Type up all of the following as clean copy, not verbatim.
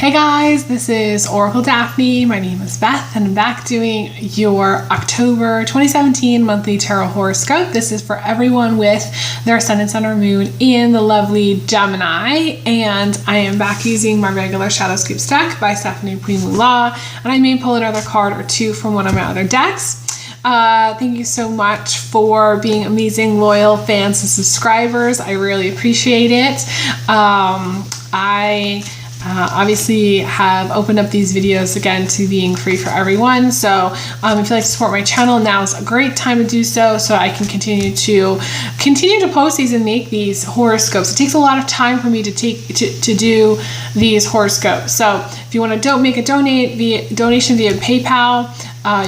Hey guys, this is Oracle Daphne. My name is Beth and I'm back doing your October 2017 monthly tarot horoscope. This is for everyone with their ascendant, sun, or moon in the lovely Gemini. And I am back using my regular Shadowscape deck by Stephanie Law. And I may pull another card or two from one of my other decks. Thank you so much for being amazing, loyal fans and subscribers. I really appreciate it. I obviously have opened up these videos again to being free for everyone. So if you'd like to support my channel, now is a great time to do so I can continue to post these and make these horoscopes. It takes a lot of time for me to do these horoscopes. So if you want to make a donation via PayPal,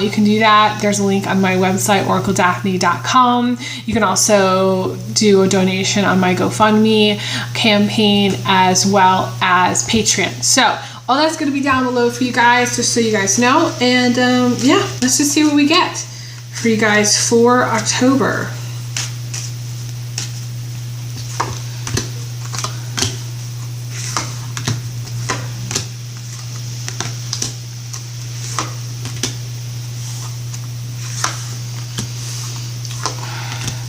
you can do that. There's a link on my website, oracledaphne.com. You can also do a donation on my GoFundMe campaign as well as Patreon. So all that's going to be down below for you guys, just so you guys know. And yeah, let's just see what we get for you guys for October.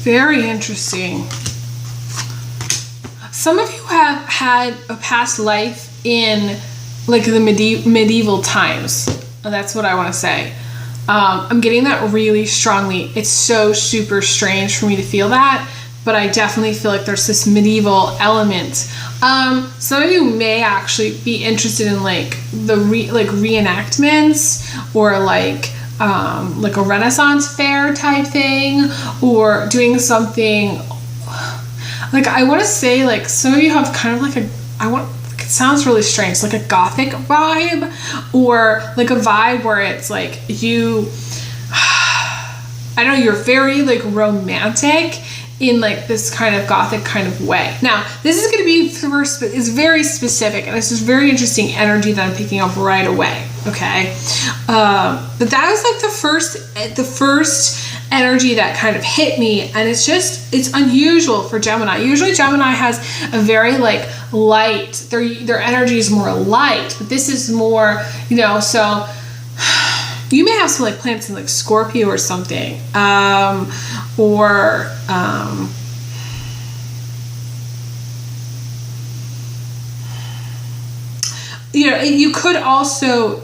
Very interesting. Some of you have had a past life in like the medieval times. That's what I want to say. I'm getting that really strongly. It's so super strange for me to feel that, but I definitely feel like there's this medieval element. Some of you may actually be interested in like the reenactments or like a Renaissance fair type thing, or doing something like, I want to say like some of you have kind of like it sounds really strange, like a gothic vibe, or like a vibe where it's like I don't know, you're very like romantic in like this kind of gothic kind of way. Now, this is going to be is very specific, and it's just very interesting energy that I'm picking up right away. Okay, but that was like the first energy that kind of hit me, and it's unusual for Gemini. Usually, Gemini has a very like light. Their energy is more light, but this is more, so. You may have some like planets in like Scorpio or something, you could also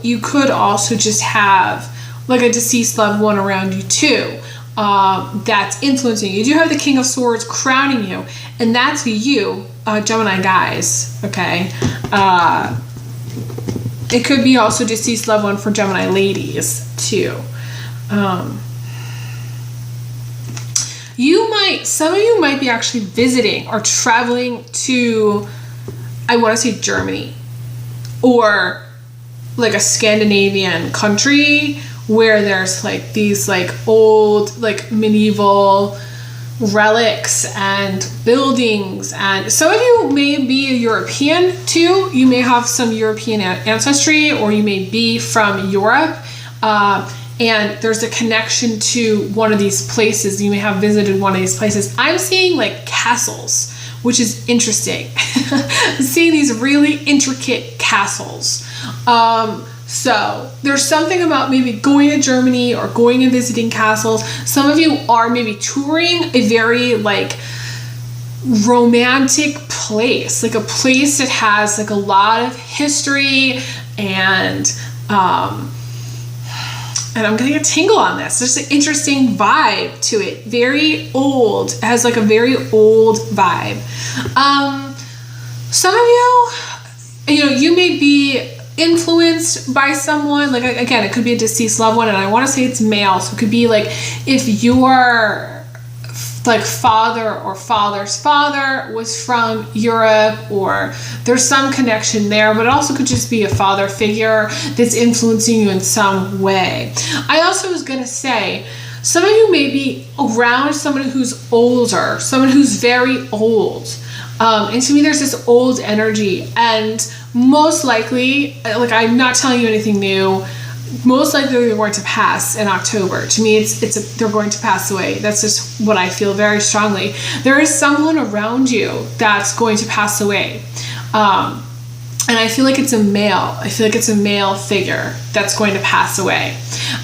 just have like a deceased loved one around you too, that's influencing you. You do have the King of Swords crowning you, and that's you, Gemini guys. Okay. It could be also deceased loved one for Gemini ladies too. Some of you might be actually visiting or traveling to, I want to say Germany, or like a Scandinavian country where there's like these like old like medieval relics and buildings. And some of you may be a European too. You may have some European ancestry, or you may be from Europe, and there's a connection to one of these places. You may have visited one of these places. I'm seeing like castles, which is interesting. I'm seeing these really intricate castles. So there's something about maybe going to Germany or going and visiting castles. Some of you are maybe touring a very like romantic place, like a place that has like a lot of history, and I'm getting a tingle on this. There's an interesting vibe to it. Very old. It has like a very old vibe. Some of you may be influenced by someone, like again, it could be a deceased loved one, and I want to say it's male, so it could be like if your like father or father's father was from Europe, or there's some connection there, but it also could just be a father figure that's influencing you in some way. I also was going to say, some of you may be around someone who's older, someone who's very old. And to me, there's this old energy, and most likely, like I'm not telling you anything new, most likely they're going to pass in October. To me, they're going to pass away. That's just what I feel very strongly. There is someone around you that's going to pass away. And I feel like it's a male. I feel like it's a male figure that's going to pass away.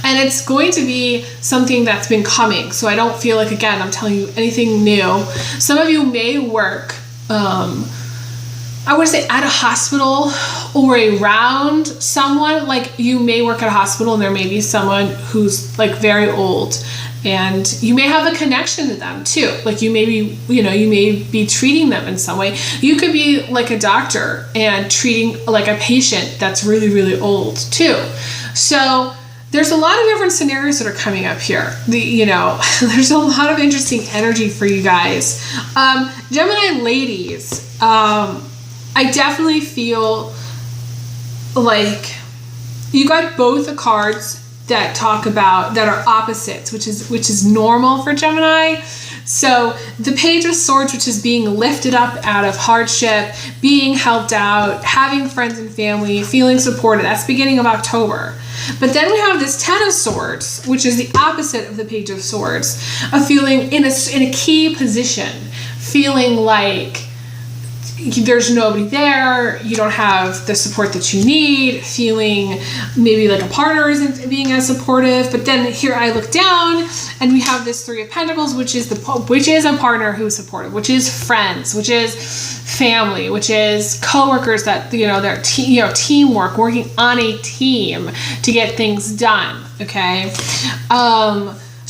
And it's going to be something that's been coming. So I don't feel like, again, I'm telling you anything new. Some of you may work, I would say at a hospital or around someone. Like, you may work at a hospital and there may be someone who's like very old, and you may have a connection to them too. Like, you may be, you may be treating them in some way. You could be like a doctor and treating like a patient that's really, really old too. So there's a lot of different scenarios that are coming up here. There's a lot of interesting energy for you guys. Gemini ladies, I definitely feel like you got both the cards that talk about, that are opposites, which is normal for Gemini. So the Page of Swords, which is being lifted up out of hardship, being helped out, having friends and family, feeling supported. That's beginning of October. But then we have this Ten of Swords, which is the opposite of the Page of Swords, of feeling in a key position, feeling like there's nobody there, you don't have the support that you need, feeling maybe like a partner isn't being as supportive. But then here I look down and we have this Three of Pentacles, which is a partner who's supportive, which is friends, which is family, which is coworkers that, they're teamwork, working on a team to get things done. Okay.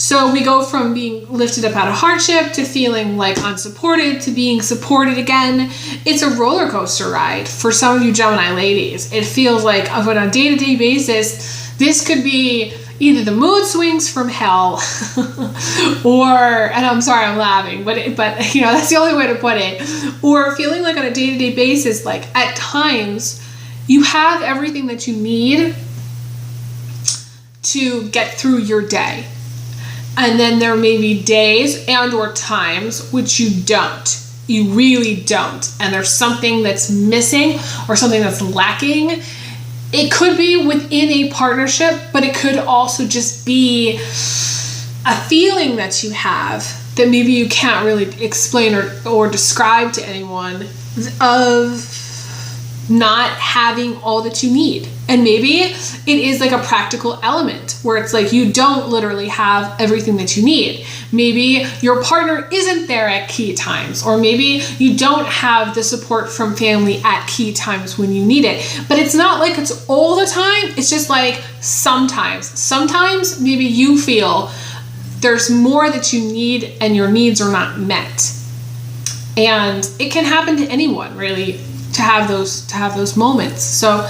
So we go from being lifted up out of hardship to feeling like unsupported to being supported again. It's a roller coaster ride for some of you Gemini ladies. It feels like on a day-to-day basis, this could be either the mood swings from hell and I'm sorry, I'm laughing, but that's the only way to put it. Or feeling like on a day-to-day basis, like at times you have everything that you need to get through your day. And then there may be days and or times which you don't. You really don't. And there's something that's missing or something that's lacking. It could be within a partnership, but it could also just be a feeling that you have that maybe you can't really explain or describe to anyone, of not having all that you need. And maybe it is like a practical element where it's like you don't literally have everything that you need. Maybe your partner isn't there at key times, or maybe you don't have the support from family at key times when you need it. But it's not like it's all the time. It's just like sometimes maybe you feel there's more that you need and your needs are not met. And it can happen to anyone, really, to have those moments. So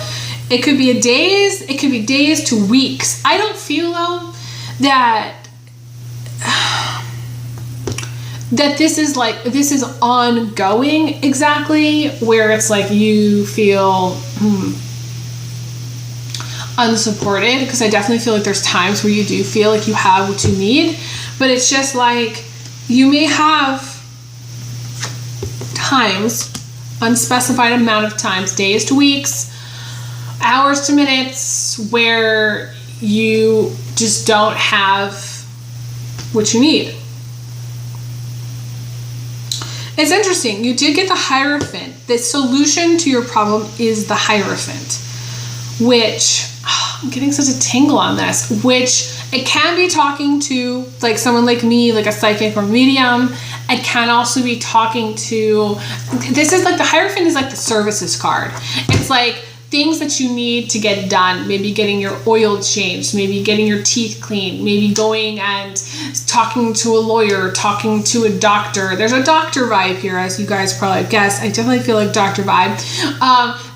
it could be days to weeks. I don't feel though that this is ongoing exactly, where it's like you feel unsupported, because I definitely feel like there's times where you do feel like you have what you need, but it's just like you may have times, unspecified amount of times, days to weeks, hours to minutes, where you just don't have what you need. It's interesting. You did get the Hierophant. The solution to your problem is the Hierophant, which I'm getting such a tingle on this, which it can be talking to like someone like me, like a psychic or medium. It can also be talking to, this is like the Hierophant is like the services card. It's like things that you need to get done, maybe getting your oil changed, maybe getting your teeth cleaned, maybe going and talking to a lawyer, talking to a doctor. There's a doctor vibe here, as you guys probably guessed. I definitely feel like doctor vibe.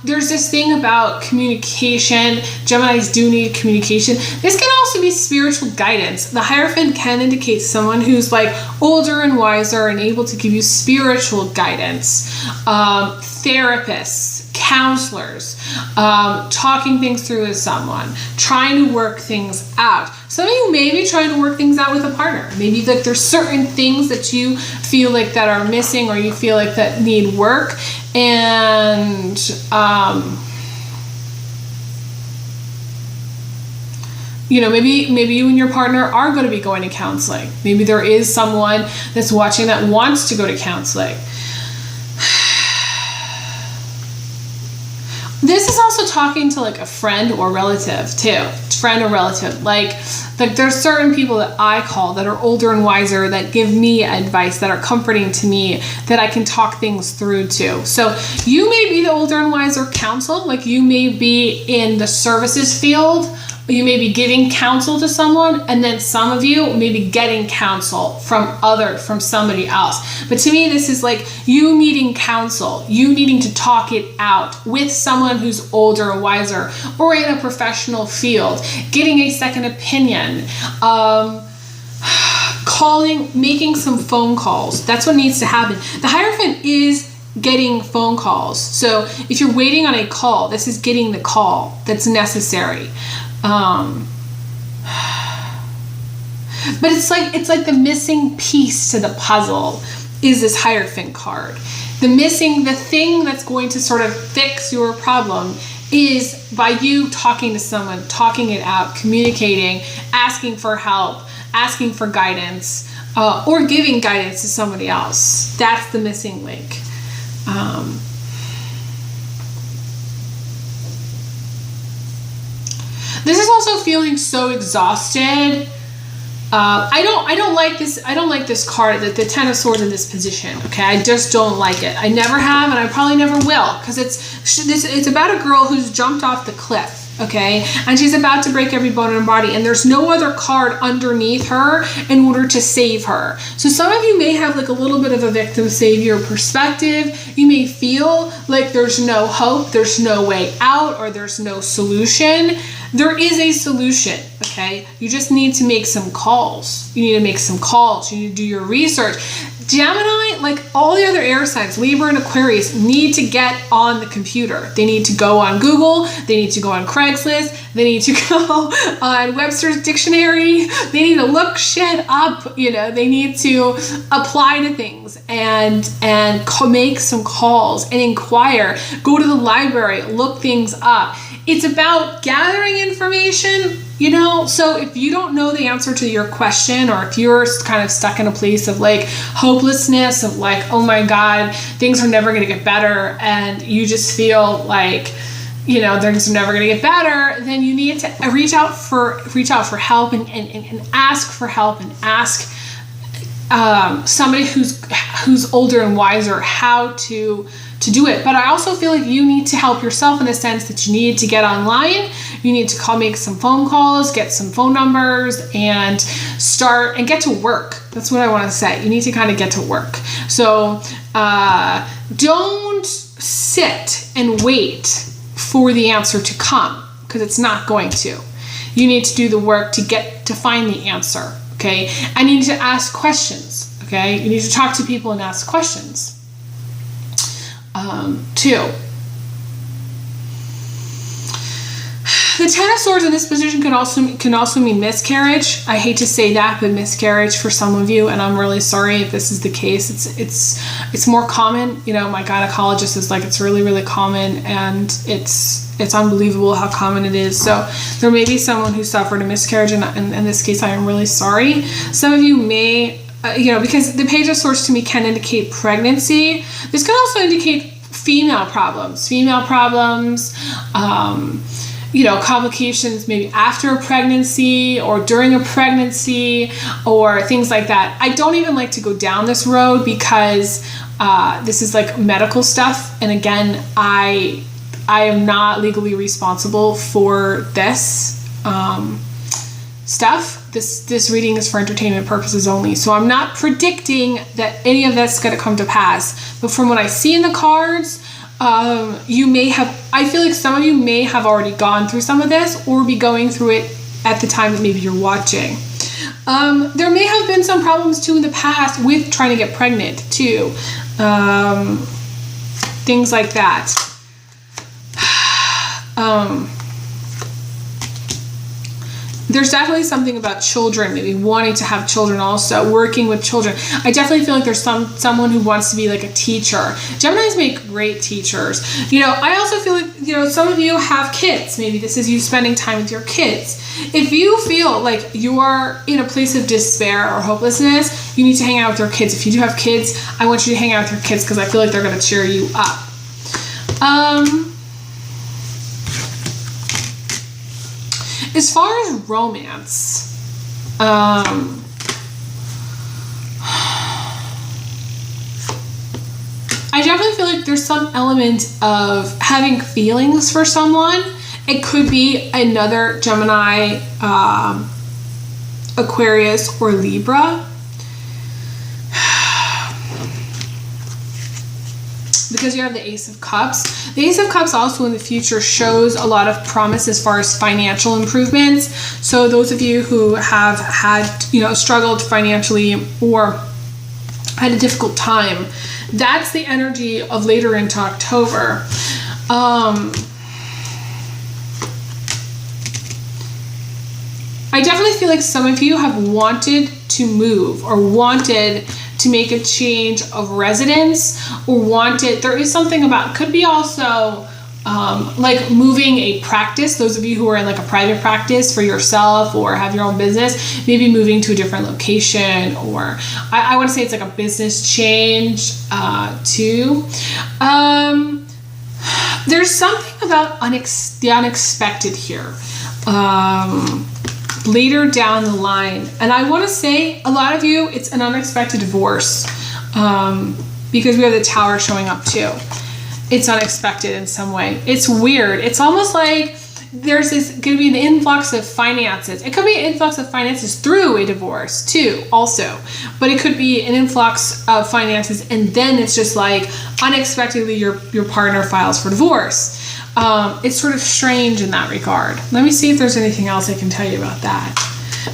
There's this thing about communication. Geminis do need communication. This can also be spiritual guidance. The Hierophant can indicate someone who's like older and wiser and able to give you spiritual guidance. Therapists, counselors, talking things through with someone, trying to work things out. Some of you may be trying to work things out with a partner. Maybe like there's certain things that you feel like that are missing, or you feel like that need work, and maybe you and your partner are going to be going to counseling. Maybe there is someone that's watching that wants to go to counseling. talking to like a friend or relative too. Friend or relative. Like there's certain people that I call that are older and wiser that give me advice, that are comforting to me, that I can talk things through to. So you may be the older and wiser counsel, like you may be in the services field, you may be giving counsel to someone, and then some of you may be getting counsel from somebody else. But to me, this is like you needing counsel, you needing to talk it out with someone who's older or wiser, or in a professional field, getting a second opinion, making some phone calls. That's what needs to happen. The Hierophant is getting phone calls. So if you're waiting on a call, this is getting the call that's necessary. But it's like the missing piece to the puzzle is this Hierophant card. The thing that's going to sort of fix your problem is by you talking to someone, talking it out, communicating, asking for help, asking for guidance, or giving guidance to somebody else. That's the missing link. This is also feeling so exhausted. I don't like this card, the Ten of Swords in this position. Okay, I just don't like it. I never have, and I probably never will, because it's about a girl who's jumped off the cliff. Okay, and she's about to break every bone in her body, and there's no other card underneath her in order to save her. So some of you may have like a little bit of a victim savior perspective. You may feel like there's no hope, there's no way out, or there's no solution. There is a solution, okay? You just need to make some calls. You need to make some calls. You need to do your research. Gemini, like all the other air signs, Libra and Aquarius, need to get on the computer. They need to go on Google. They need to go on Craigslist. They need to go on Webster's Dictionary. They need to look shit up. They need to apply to things and make some calls and inquire. Go to the library, look things up. It's about gathering information, so if you don't know the answer to your question, or if you're kind of stuck in a place of like hopelessness, of like, oh my God, things are never going to get better, and you just feel like, things are never going to get better, then you need to reach out for help and ask for help, and ask somebody who's older and wiser how to do it. But I also feel like you need to help yourself in the sense that you need to get online, you need to make some phone calls, get some phone numbers, and start and get to work. That's what I want to say. You need to kind of get to work. So don't sit and wait for the answer to come, because it's not going to. You need to do the work to find the answer. Okay, I need to ask questions. Okay, you need to talk to people and ask questions. Two, the Ten of Swords in this position can also mean miscarriage. I hate to say that, but miscarriage for some of you, and I'm really sorry if this is the case. It's more common. My gynecologist is like, it's really, really common, and it's unbelievable how common it is. So there may be someone who suffered a miscarriage, and in this case, I am really sorry. Some of you may, because the Page of Swords to me can indicate pregnancy. This can also indicate female problems, complications maybe after a pregnancy or during a pregnancy or things like that. I don't even like to go down this road because this is like medical stuff. And again, I am not legally responsible for this stuff. This reading is for entertainment purposes only. So I'm not predicting that any of that's going to come to pass. But from what I see in the cards, I feel like some of you may have already gone through some of this or be going through it at the time that maybe you're watching. There may have been some problems too in the past with trying to get pregnant too. Things like that. There's definitely something about children, maybe wanting to have children also, working with children. I definitely feel like there's someone who wants to be like a teacher. Geminis make great teachers. I also feel like, some of you have kids. Maybe this is you spending time with your kids. If you feel like you are in a place of despair or hopelessness, you need to hang out with your kids. If you do have kids, I want you to hang out with your kids because I feel like they're going to cheer you up. As far as romance, I definitely feel like there's some element of having feelings for someone. It could be another Gemini, Aquarius, or Libra. Because you have the Ace of Cups. The Ace of Cups also in the future shows a lot of promise as far as financial improvements. So those of you who have had, struggled financially or had a difficult time, that's the energy of later into October. I definitely feel like some of you have wanted to move or wanted to make a change of residence, or there is something about, could be also like moving a practice. Those of you who are in like a private practice for yourself or have your own business, maybe moving to a different location, or I want to say it's like a business change too. There's something about the unexpected here. Later down the line, and I want to say a lot of you, it's an unexpected divorce, because we have the Tower showing up too. It's unexpected in some way. It's weird. It's almost like there's going to be an influx of finances. It could be an influx of finances through a divorce too, also, but it could be an influx of finances, and then it's just like unexpectedly your partner files for divorce. It's sort of strange in that regard. Let me see if there's anything else I can tell you about that.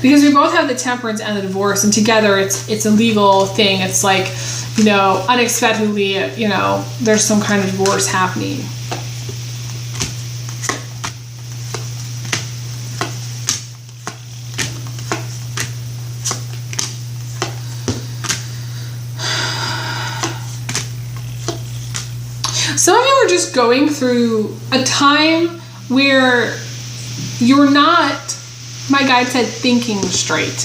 Because we both have the Temperance and the divorce, and together it's a legal thing. It's like, unexpectedly, there's some kind of divorce happening. Some of you are just going through a time where you're not, my guide said, thinking straight.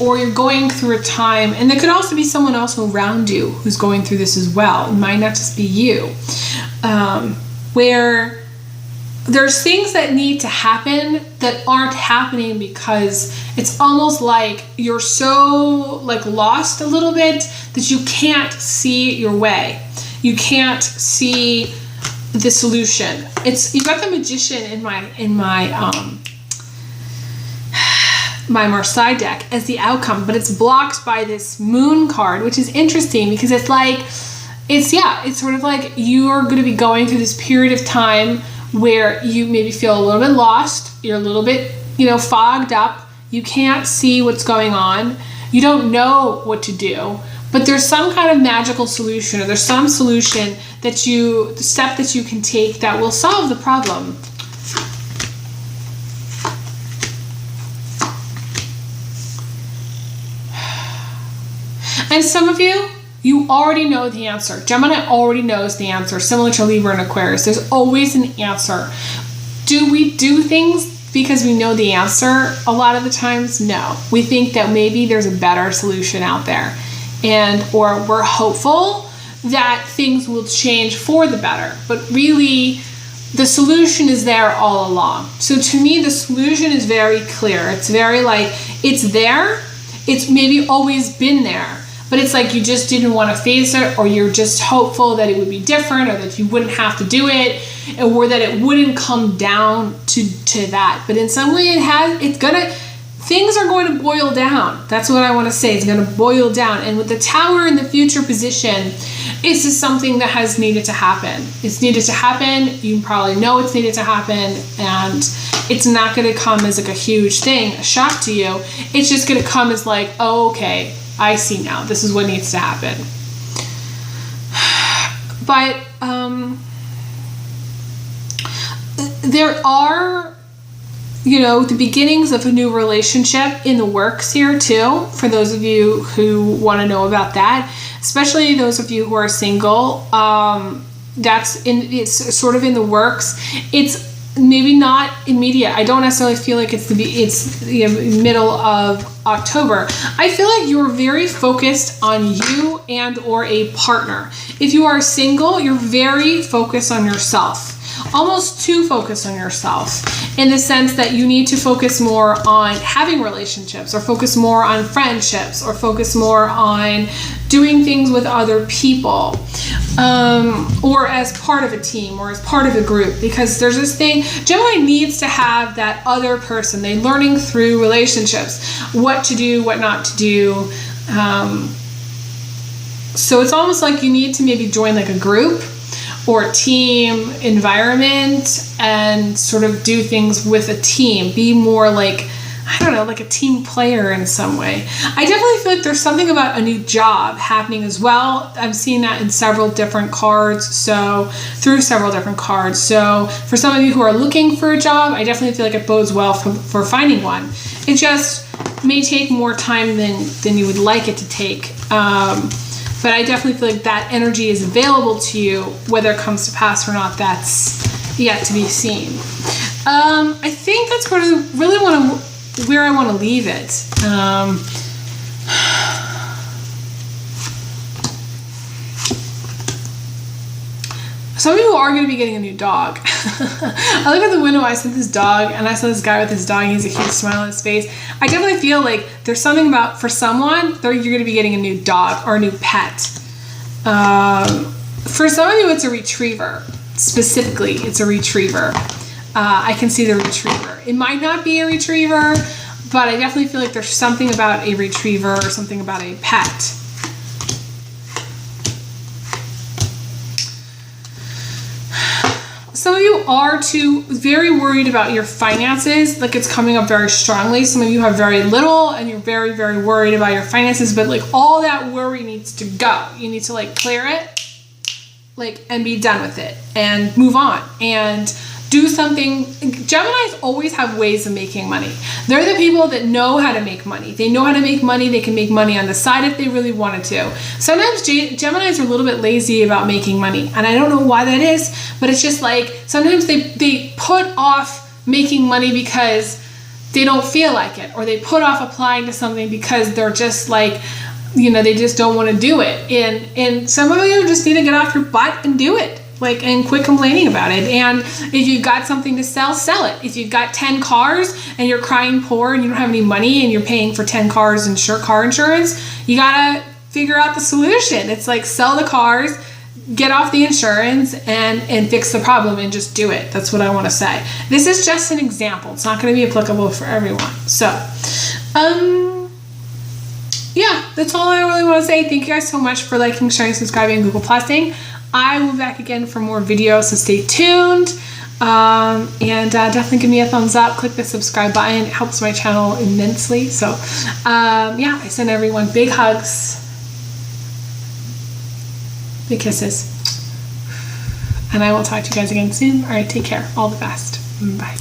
Or you're going through a time, and there could also be someone else around you who's going through this as well. It might not just be you. Where there's things that need to happen that aren't happening because it's almost like you're so lost a little bit that you can't see your way. You can't see the solution. You got the Magician in my my Marseille deck as the outcome, but it's blocked by this Moon card, which is interesting because it's sort of like you are going to be going through this period of time where you maybe feel a little bit lost, you're a little bit, fogged up, you can't see what's going on, you don't know what to do, but there's some kind of magical solution, or there's some solution the step that you can take that will solve the problem. And some of you already know the answer. Gemini already knows the answer, similar to Libra and Aquarius. There's always an answer. Do we do things because we know the answer? A lot of the times, no. We think that maybe there's a better solution out there, or we're hopeful that things will change for the better. But really, the solution is there all along. So to me, the solution is very clear. It's very it's there. It's maybe always been there. But it's like you just didn't want to face it, or you're just hopeful that it would be different, or that you wouldn't have to do it, or that it wouldn't come down to that. But in some way things are going to boil down. That's what I want to say. It's going to boil down. And with the Tower in the future position, this is something that has needed to happen. It's needed to happen. You probably know it's needed to happen. And it's not going to come as a huge thing, a shock to you. It's just going to come as oh, okay, I see now. This is what needs to happen. But there are, the beginnings of a new relationship in the works here too, for those of you who want to know about that, especially those of you who are single. It's sort of in the works. It's maybe not immediate. I don't necessarily feel like it's the middle of October. I feel like you're very focused on you and or a partner. If you are single, you're very focused on yourself. almost too focused on yourself, in the sense that you need to focus more on having relationships, or focus more on friendships, or focus more on doing things with other people, or as part of a team, or as part of a group. Because there's this thing, Gemini needs to have that other person. They're learning through relationships what to do, what not to do. So it's almost like you need to maybe join like a group or team environment and sort of do things with a team. Be more like, I don't know, like a team player in some way. I definitely feel like there's something about a new job happening as well. I'm seeing that in several different cards. So through several different cards. So for some of you who are looking for a job, I definitely feel like it bodes well for finding one. It just may take more time than you would like it to take. But I definitely feel like that energy is available to you. Whether it comes to pass or not, that's yet to be seen. I think that's where I really want to leave it. Some of you are going to be getting a new dog. I look at the window, I see this dog, and I saw this guy with his dog, and he has a huge smile on his face. I definitely feel like there's something about, for someone, you're going to be getting a new dog or a new pet. For some of you, it's a retriever. Specifically, it's a retriever. I can see the retriever. It might not be a retriever, but I definitely feel like there's something about a retriever or something about a pet. Some of you are too very worried about your finances, like it's coming up very strongly. Some of you have very little and you're very, very worried about your finances, but like all that worry needs to go. You need to like clear it, like, and be done with it and move on and do something. Geminis always have ways of making money. They're the people that know how to make money. They know how to make money. They can make money on the side if they really wanted to. Sometimes Geminis are a little bit lazy about making money, and I don't know why that is, but it's just like sometimes they put off making money because they don't feel like it, or they put off applying to something because they're just like, you know, they just don't want to do it. And some of you just need to get off your butt and do it. Like, and quit complaining about it. And if you've got something to sell, sell it. If you've got 10 cars and you're crying poor and you don't have any money and you're paying for 10 cars and car insurance, you gotta figure out the solution. It's like, sell the cars, get off the insurance, and fix the problem, and just do it. That's what I want to say. This is just an example. It's not going to be applicable for everyone. So, yeah, that's all I really want to say. Thank you guys so much for liking, sharing, subscribing, and Google Plusing. I will be back again for more videos, so stay tuned. And definitely give me a thumbs up. Click the subscribe button. It helps my channel immensely. So, yeah, I send everyone big hugs, big kisses. And I will talk to you guys again soon. All right, take care. All the best. Bye.